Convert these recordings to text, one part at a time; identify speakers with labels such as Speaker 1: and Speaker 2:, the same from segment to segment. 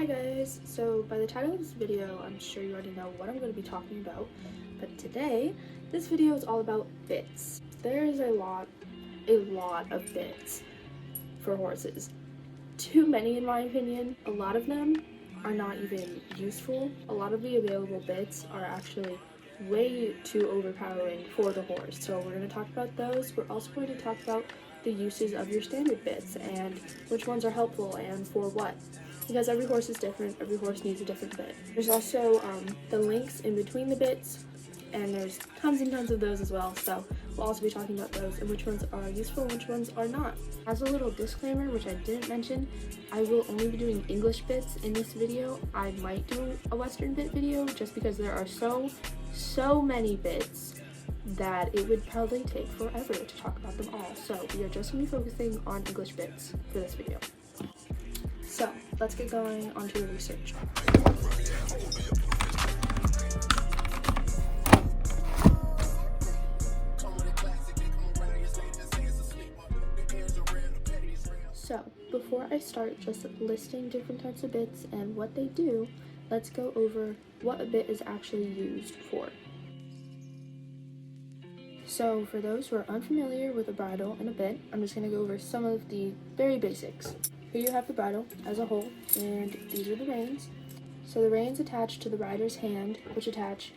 Speaker 1: guys, so by the title of this video, I'm sure you already know what I'm going to be talking about, but today, this video is all about bits. There is a lot of bits for horses. Too many in my opinion. A lot of them are not even useful. A lot of the available bits are actually way too overpowering for the horse. So we're going to talk about those. We're also going to talk about the uses of your standard bits and which ones are helpful and for what. Because every horse is different, every horse needs a different bit. There's also the links in between the bits, and there's tons and tons of those as well, so we'll also be talking about those and which ones are useful and which ones are not. As a little disclaimer, which I didn't mention, I will only be doing English bits in this video. I might do a Western bit video just because there are so many bits that it would probably take forever to talk about them all. So we are just going to be focusing on English bits for this video. So let's get going onto the research. So before I start just listing different types of bits and what they do, let's go over what a bit is actually used for. So for those who are unfamiliar with a bridle and a bit, I'm just going to go over some of the very basics. Here you have the bridle as a whole, and these are the reins. So the reins attach to the rider's hand, which attach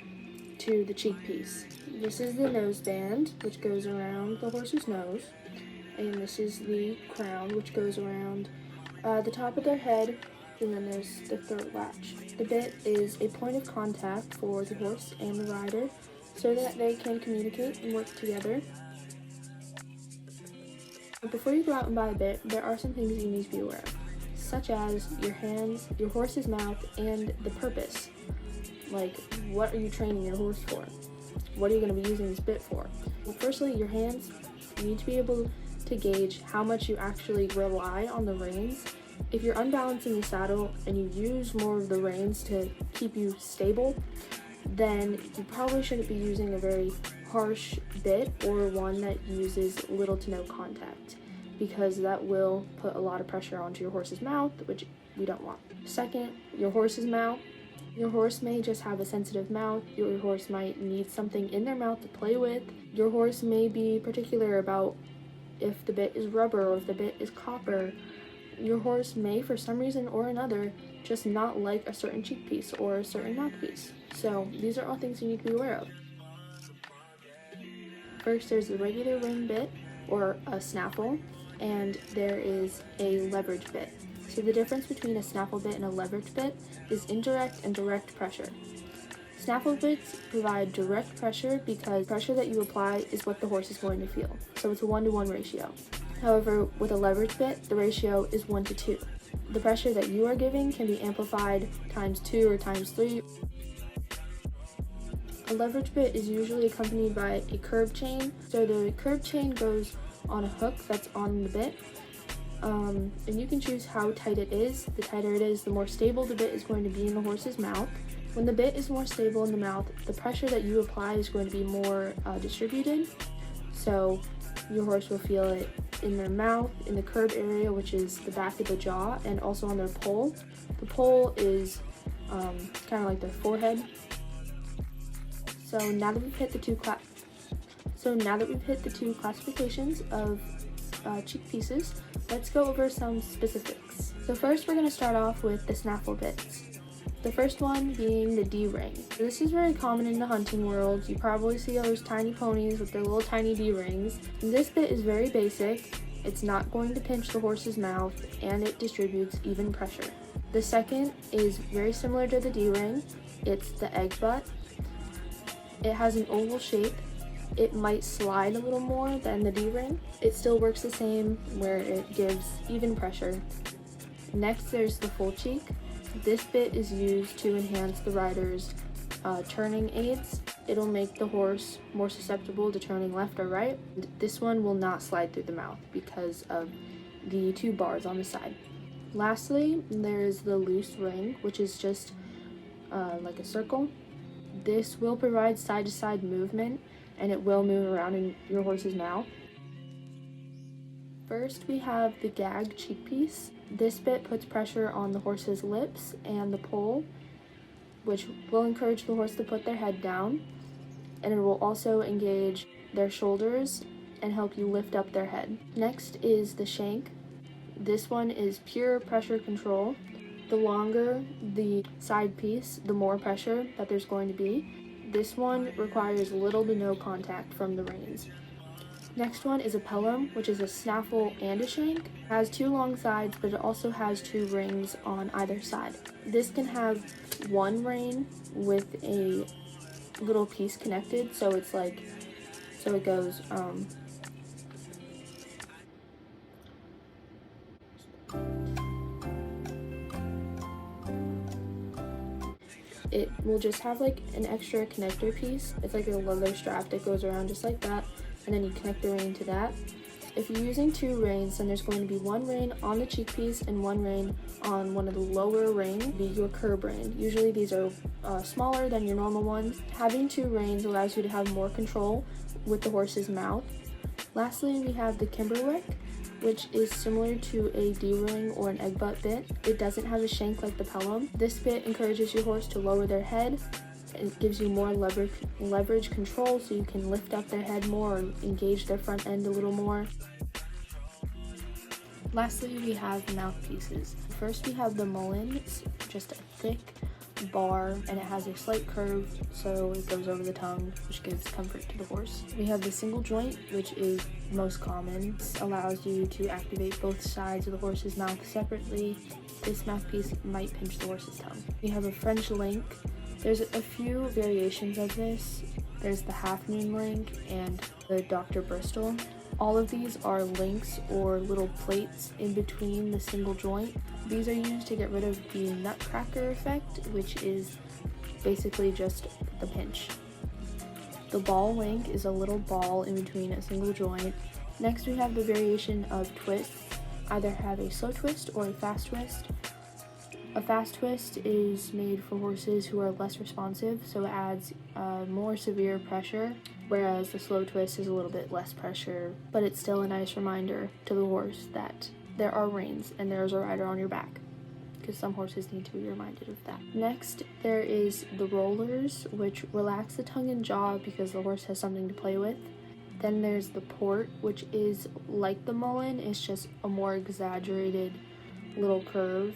Speaker 1: to the cheek piece. This is the nose band, which goes around the horse's nose, and this is the crown, which goes around the top of their head, and then there's the throat latch. The bit is a point of contact for the horse and the rider, so that they can communicate and work together. But before you go out and buy a bit, there are some things you need to be aware of, such as your hands, your horse's mouth, and the purpose. Like, what are you training your horse for? What are you going to be using this bit for? Well, firstly, your hands. You need to be able to gauge how much you actually rely on the reins. If you're unbalancing the saddle and you use more of the reins to keep you stable, then you probably shouldn't be using a very harsh bit or one that uses little to no contact, because that will put a lot of pressure onto your horse's mouth, which we don't want. Second, your horse's mouth. Your horse may just have a sensitive mouth. Your horse might need something in their mouth to play with. Your horse may be particular about if the bit is rubber or if the bit is copper. Your horse may, for some reason or another, just not like a certain cheek piece or a certain mouthpiece. So these are all things you need to be aware of. First, there's the regular ring bit, or a snaffle, and there is a leverage bit. So the difference between a snaffle bit and a leverage bit is indirect and direct pressure. Snaffle bits provide direct pressure because pressure that you apply is what the horse is going to feel. So it's a 1-to-1 ratio. However, with a leverage bit, the ratio is 1-to-2. The pressure that you are giving can be amplified times 2 or times 3. A leverage bit is usually accompanied by a curb chain. So the curb chain goes on a hook that's on the bit. And you can choose how tight it is. The tighter it is, the more stable the bit is going to be in the horse's mouth. When the bit is more stable in the mouth, the pressure that you apply is going to be more distributed. So your horse will feel it in their mouth, in the curb area, which is the back of the jaw, and also on their poll. The poll is kind of like their forehead. So now that we've hit the two classifications of cheek pieces, let's go over some specifics. So first, we're going to start off with the snaffle bits. The first one being the D-ring. This is very common in the hunting world. You probably see all those tiny ponies with their little tiny D-rings. This bit is very basic. It's not going to pinch the horse's mouth, and it distributes even pressure. The second is very similar to the D-ring. It's the egg butt. It has an oval shape. It might slide a little more than the D-ring. It still works the same, where it gives even pressure. Next, there's the full cheek. This bit is used to enhance the rider's turning aids. It'll make the horse more susceptible to turning left or right. This one will not slide through the mouth because of the 2 bars on the side. Lastly, there's the loose ring, which is just like a circle. This will provide side-to-side movement, and it will move around in your horse's mouth. First, we have the gag cheek piece. This bit puts pressure on the horse's lips and the poll, which will encourage the horse to put their head down, and it will also engage their shoulders and help you lift up their head. Next is the shank. This one is pure pressure control. The longer the side piece, the more pressure that there's going to be. This one requires little to no contact from the reins. Next one is a pelham, which is a snaffle and a shank. It has 2 long sides, but it also has 2 rings on either side. This can have 1 rein with a little piece connected, so it's like, so it goes, it will just have like an extra connector piece. It's like a leather strap that goes around just like that, and then you connect the rein to that. If you're using 2 reins, then there's going to be 1 rein on the cheek piece and 1 rein on one of the lower reins, be your curb rein. Usually these are smaller than your normal ones. Having 2 reins allows you to have more control with the horse's mouth. Lastly, we have the Kimberwick, which is similar to a D-ring or an egg butt bit. It doesn't have a shank like the pelham. This bit encourages your horse to lower their head. It gives you more leverage control, so you can lift up their head more or engage their front end a little more. Lastly, we have mouthpieces. First, we have the Mullen. It's just a thick bar, and it has a slight curve, so it goes over the tongue, which gives comfort to the horse. We have the single joint, which is most common. This allows you to activate both sides of the horse's mouth separately. This mouthpiece might pinch the horse's tongue. We have a French link. There's a few variations of this. There's the Half Moon link and the Dr. Bristol. All of these are links or little plates in between the single joint. These are used to get rid of the nutcracker effect, which is basically just the pinch. The ball link is a little ball in between a single joint. Next, we have the variation of twist. Either have a slow twist or a fast twist. A fast twist is made for horses who are less responsive, so it adds more severe pressure, whereas the slow twist is a little bit less pressure, but it's still a nice reminder to the horse that there are reins and there's a rider on your back, because some horses need to be reminded of that. Next, there is the rollers, which relax the tongue and jaw because the horse has something to play with. Then there's the port, which is like the Mullen, it's just a more exaggerated little curve.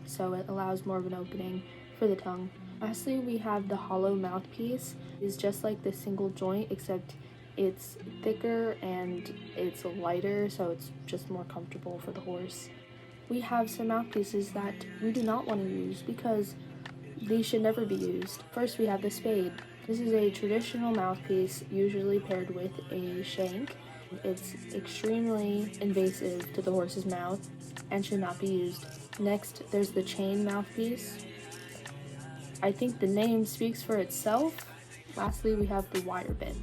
Speaker 1: So it allows more of an opening for the tongue. Lastly, we have the hollow mouthpiece. It's just like the single joint, except it's thicker and it's lighter, so it's just more comfortable for the horse. We have some mouthpieces that we do not want to use because these should never be used. First, we have the spade. This is a traditional mouthpiece, usually paired with a shank. It's extremely invasive to the horse's mouth and should not be used. Next, there's the chain mouthpiece. I think the name speaks for itself. Lastly, we have the wire bit,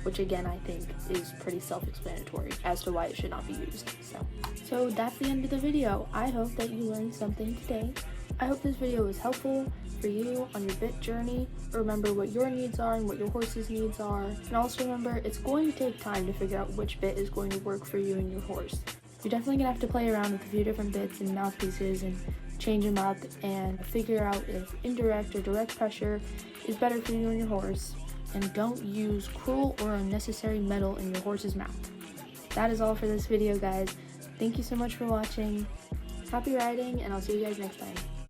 Speaker 1: which again I think is pretty self-explanatory as to why it should not be used. So that's the end of the video. I hope that you learned something today. I hope this video was helpful for you on your bit journey. Remember what your needs are and what your horse's needs are. And also remember, it's going to take time to figure out which bit is going to work for you and your horse. You're definitely going to have to play around with a few different bits and mouthpieces and change them up and figure out if indirect or direct pressure is better for you and your horse. And don't use cruel or unnecessary metal in your horse's mouth. That is all for this video, guys. Thank you so much for watching. Happy riding, and I'll see you guys next time.